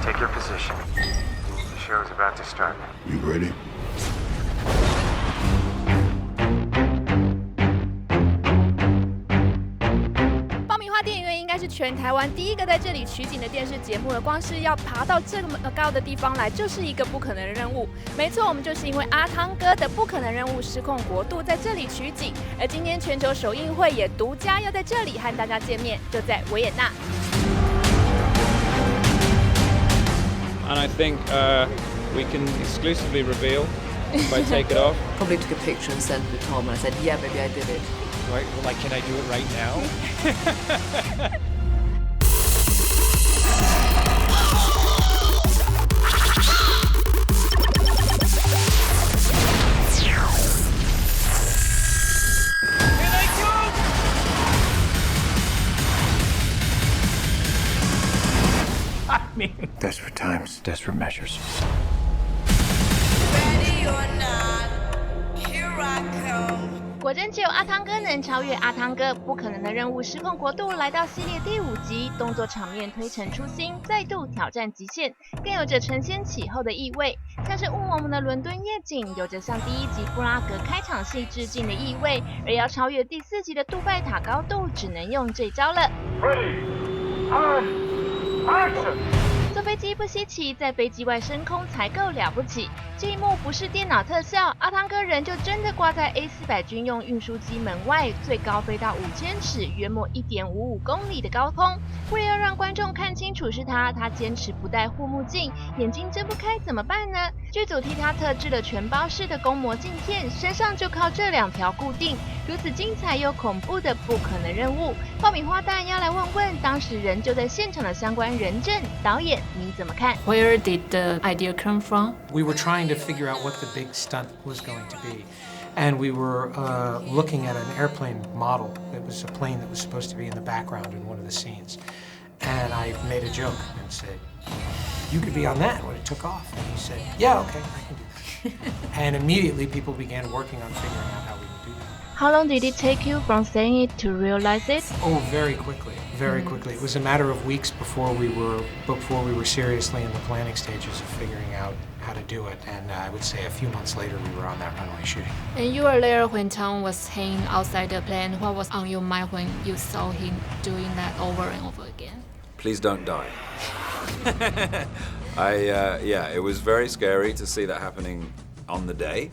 Take your position. The show is about to start. You ready? 爆米花电影院应该是全台湾第一个在这里取景的电视节目了，光是要爬到这么高的地方来，就是一个不可能的任务。没错，我们就是因为阿汤哥的不可能任务失控国度在这里取景，而今天全球首映会也独家要在这里和大家见面，就在维也纳。And I think we can exclusively reveal if I take it off. Probably took a picture and sent it to Tom, and I said, yeah, maybe I did it. Right, like, can I do it right now? Desperate times, desperate measures. Ready or not, here I come. 果真只有阿汤哥能超越阿汤哥，不可能的任务失控国度来到系列第5集，动作场面推陈出新，再度挑战极限，更有着承先启后的意味，像是雾蒙蒙的伦敦夜景，有着向第1集布拉格开场戏致敬的意味，而要超越第4集的杜拜塔高度，只能用这招了。Ready, on, action! 坐飞机不稀奇，在飞机外升空才够了不起。这一幕不是电脑特效，阿汤哥人就真的挂在 A400军用运输机门外，最高飞到5000尺，约莫1.55公里的高空。为了要让观众看清楚是他坚持不戴护目镜，眼睛睁不开怎么办呢？剧组替他特制了全包式的公模镜片，身上就靠这2条固定。如此精彩又恐怖的不可能任务，爆米花当然要来问问当时人就在现场的相关人证导演，你怎么看 ？Where did the idea come from? We were trying to figure out what the big stunt was going to be. And we were looking at an airplane model. It was a plane that was supposed to be in the background in one of the scenes. And I made a joke and said, you could be on that when it took off. And he said, yeah, okay, I can do that. And immediately people began working on figuring out how we would do that. How long did it take you from saying it to realize it? Oh, very quickly, very quickly. It was a matter of weeks before we were seriously in the planning stages of figuring out how to do it. And I would say a few months later, we were on that runway shooting. And you were there when Tom was hanging outside the plane. What was on your mind when you saw him doing that over and over again? Please don't die. Yeah, it was very scary to see that happening on the day.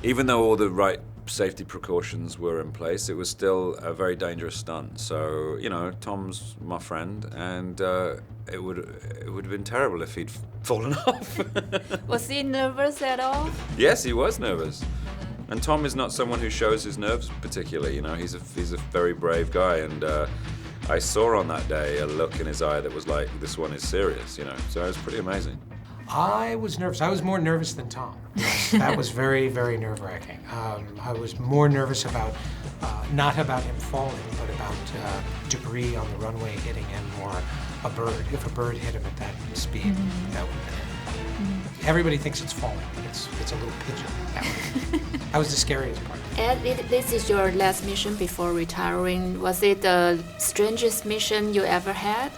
Even though all the right safety precautions were in place, it was still a very dangerous stunt. So, you know, Tom's my friend, and it would have been terrible if he'd fallen off. Was he nervous at all? Yes, he was nervous. And Tom is not someone who shows his nerves particularly. You know, he's a very brave guy, and I saw on that day a look in his eye that was like, this one is serious. You know, so it was pretty amazing. I was nervous. I was more nervous than Tom. That was very, very nerve-wracking. I was more nervous about, not about him falling, but about debris on the runway hitting him or a bird. If a bird hit him at that speed, that would have been... Everybody thinks it's falling, but it's a little pigeon. That was the scariest part. And this is your last mission before retiring. Was it the strangest mission you ever had?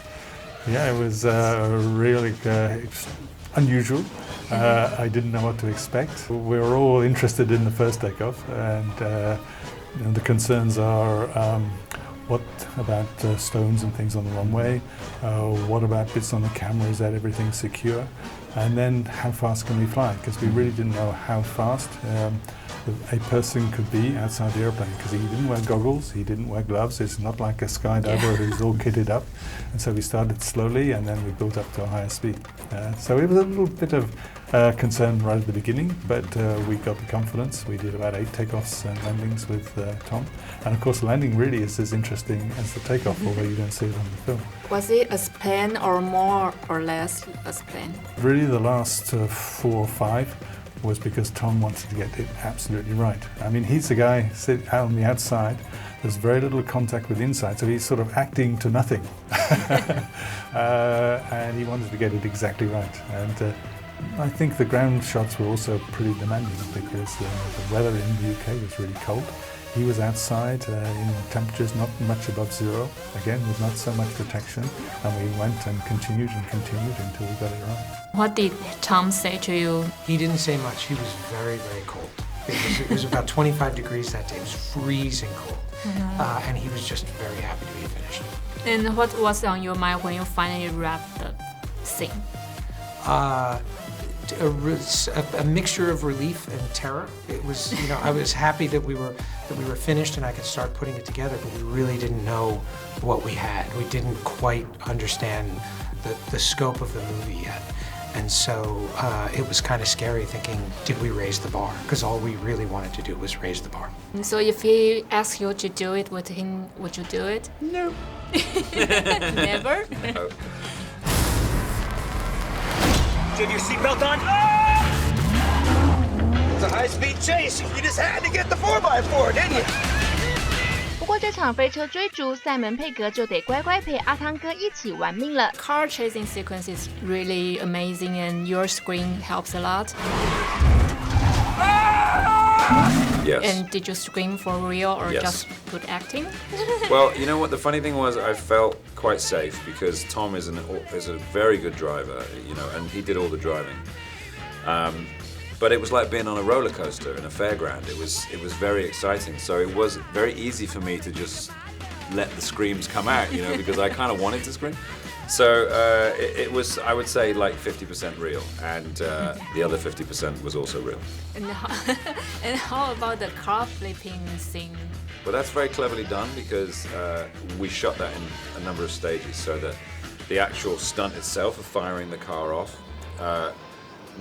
Yeah, it was really unusual. I didn't know what to expect. We were all interested in the first takeoff, and you know, the concerns are what about stones and things on the runway? What about bits on the camera? Is that everything secure? And then how fast can we fly? Because we really didn't know how fast a person could be outside the airplane, because he didn't wear goggles, he didn't wear gloves. It's not like a skydiver who's all kitted up. And so we started slowly, and then we built up to a higher speed. So it was a little bit of concern right at the beginning, but we got the confidence. We did about 8 takeoffs and landings with Tom. And of course, landing really is as interesting as the takeoff, although you don't see it on the film. Was it as planned or more or less as planned? Really, the last 4 or 5 was because Tom wanted to get it absolutely right. I mean, he's the guy sitting out on the outside. There's very little contact with the inside, so he's sort of acting to nothing. And he wanted to get it exactly right. And I think the ground shots were also pretty demanding because the weather in the UK was really cold. He was outside in temperatures not much above zero, again with not so much protection, and we went and continued until we got it right. What did Tom say to you? He didn't say much. He was very, very cold. It was about 25 degrees that day. It was freezing cold. And he was just very happy to be finished. And what was on your mind when you finally wrapped the scene? A mixture of relief and terror. It was, I was happy that we were finished and I could start putting it together, but we really didn't know what we had. We didn't quite understand the scope of the movie yet. And so it was kind of scary thinking, did we raise the bar? Because all we really wanted to do was raise the bar. So if he asked you to do it with him, would you do it? No. Never? No. Do you have your seatbelt on? It's a high-speed chase. You just had to get the 4x4, didn't you? 不过这场飞车追逐，赛门佩格就得乖乖陪阿汤哥一起玩命了。Car chasing sequence is really amazing, and your scream helps a lot. Yes. And did you scream for real or Yes. just good acting? Well, you know what? The funny thing was, I felt quite safe because Tom is a very good driver, and he did all the driving. But it was like being on a roller coaster in a fairground. It was very exciting. So it was very easy for me to just let the screams come out, because I kind of wanted to scream. So it was, I would say, like 50% real, and the other 50% was also real. And how about the car flipping scene? Well, that's very cleverly done because we shot that in a number of stages, so that the actual stunt itself of firing the car off,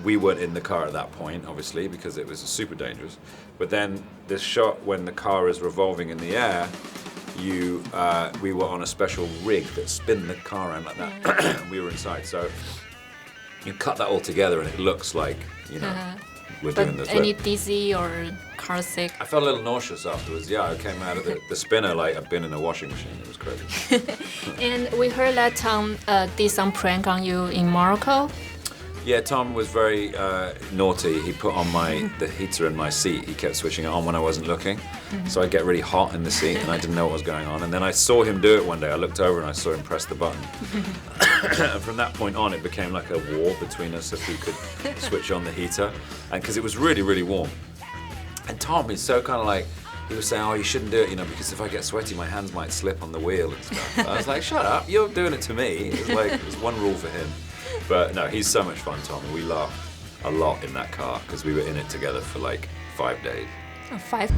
we weren't in the car at that point, obviously, because it was super dangerous. But then this shot when the car is revolving in the air, we were on a special rig that spin the car around like that. We were inside, so you cut that all together and it looks like, we're doing the But flip. any dizzy or car sick? I felt a little nauseous afterwards. Yeah, I came out of the spinner like I've been in a washing machine. It was crazy. And we heard that Tom did some prank on you in Morocco. Yeah, Tom was very naughty. He put on the heater in my seat. He kept switching it on when I wasn't looking. So I'd get really hot in the seat and I didn't know what was going on. And then I saw him do it one day. I looked over and I saw him press the button. And from that point on, it became like a war between us if we could switch on the heater. And because it was really, really warm. And Tom is so kind of like, he was saying, oh, you shouldn't do it, because if I get sweaty, my hands might slip on the wheel and stuff. I was like, shut up, you're doing it to me. It was like, there's one rule for him. But no, he's so much fun, Tom. We laughed a lot in that car because we were in it together for like 5 days. 5.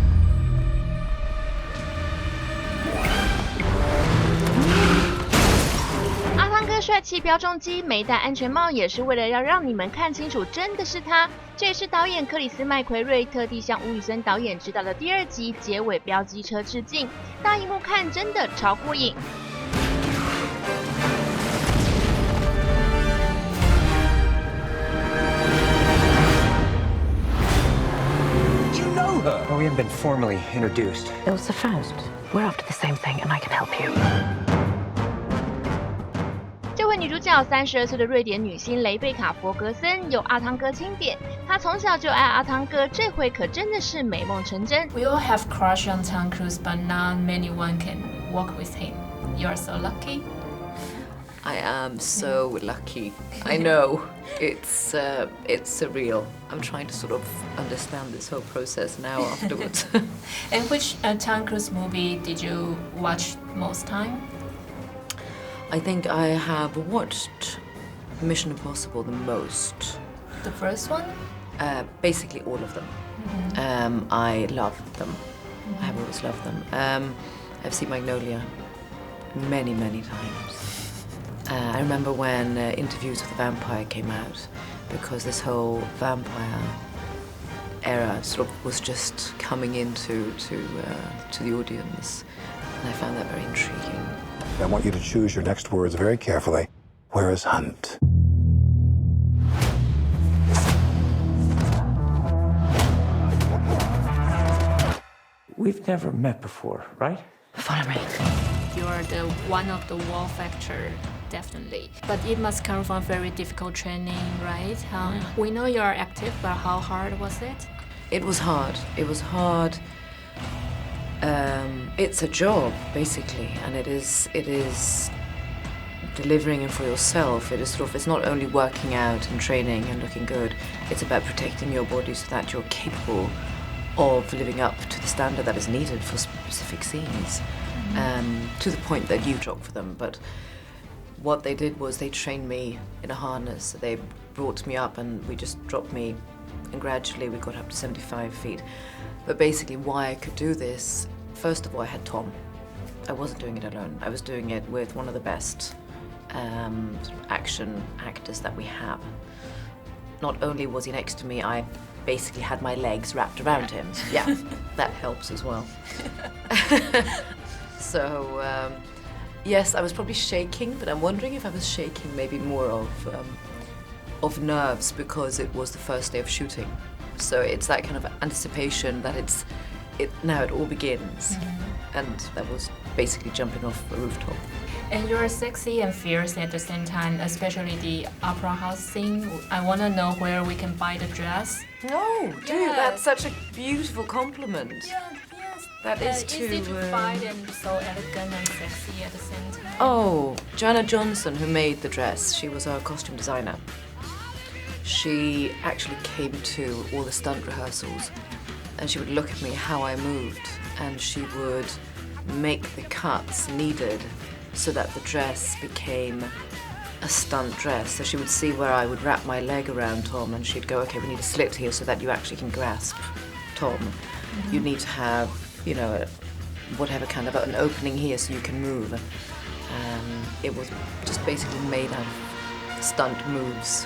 阿汤哥帅气飙重机，没戴安全帽，也是为了要让你们看清楚，真的是他。这也是导演克里斯麦奎瑞特地向吴宇森导演执导的第2集结尾飙机车致敬。大荧幕看真的超过瘾。Well, we haven't been formally introduced. Ilse Faust. We're after the same thing, and I can help you. 这位女主角32岁的瑞典女星雷贝卡·佛格森由阿汤哥钦点，她从小就爱阿汤哥，这回可真的是美梦成真。We all have crush on Tom Cruise, but not many one can walk with him. You're so lucky. I am so lucky. I know it's surreal. I'm trying to sort of understand this whole process now afterwards. And which Tom Cruise movie did you watch most time? I think I have watched Mission Impossible the most. The first one? Basically all of them. I love them. I have always loved them. I've seen Magnolia many, many times. I remember when Interviews with the Vampire came out, because this whole vampire era sort of was just coming into to the audience, and I found that very intriguing. I want you to choose your next words very carefully. Where is Hunt? We've never met before, right? Follow me. You're the one of the wow factor, definitely. But it must come from very difficult training, right? We know you are active, but how hard was it? It was hard. It was hard It's a job, basically, and it is delivering it for yourself. It is sort of, it's not only working out and training and looking good, it's about protecting your body so that you're capable of living up to the standard that is needed for specific scenes, to the point that you drop for them. But what they did was they trained me in a harness. They brought me up and we just dropped me, and gradually we got up to 75 feet. But basically why I could do this, first of all, I had Tom. I wasn't doing it alone. I was doing it with one of the best sort of action actors that we have. Not only was he next to me, I basically had my legs wrapped around him. Yeah, that helps as well. So, yes, I was probably shaking, but I'm wondering if I was shaking maybe more of nerves because it was the first day of shooting. So it's that kind of anticipation that now it all begins. And that was basically jumping off a rooftop. And you're sexy and fierce at the same time, especially the opera house scene. I want to know where we can buy the dress. No, dude, that's such a beautiful compliment. Yeah, yes. That is too... easy to find and so elegant and sexy at the same time. Oh, Joanna Johnson, who made the dress, she was our costume designer. She actually came to all the stunt rehearsals and she would look at me how I moved and she would make the cuts needed so that the dress became a stunt dress. So she would see where I would wrap my leg around Tom and she'd go, okay, we need a slit here so that you actually can grasp Tom. You need to have, you know, whatever kind of an opening here so you can move. It was just basically made out of stunt moves.